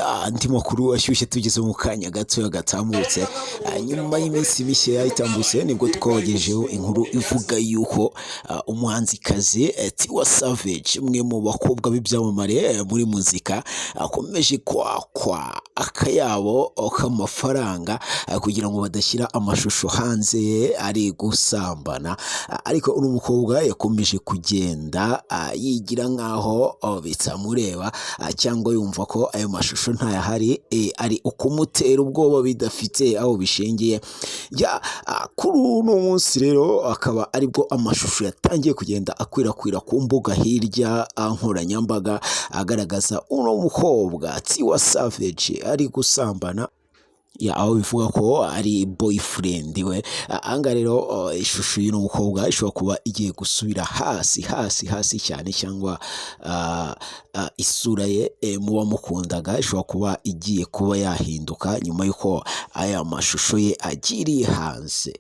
andi makuru ashyushye tugeze mu kanya gato gatambutse nyuma y'iminsi mishya yayitambutse nibwo twabagejeho inkuru ivuga yuko umuhanzikazi Tiwa Savage umwe mu bakobwa b'ibyamamare muri muzika akomeje kwakwa akayabo k'amafaranga kugira ngo badashyira amashusho hanze ye ari gusambana, ariko uno mukobwa yakomeje kugenda yigira nkaho bitamureba cyangwa yumva ko ayo mashusho ntayahari, ari ukumutera ubwoba bidafite aho bishingiye. Kuri uno munsi rero akaba aribwo amashusho yatangiye kugenda akwirakwira ku mbuga hirya nkoranyambaga agaragaza uno mukobwa Tiwa Savage ari gusambana, aho bivuga ko ari boyfriend we. Ahangaha rero ishusho y'uno mukobwa ishobora kuba igiye gusubira hasi cyane, cyangwa isura ye mu bamukundaga ishobora kuba igiye kuba yahinduka nyuma y'uko aya mashusho ye agiriye hanze.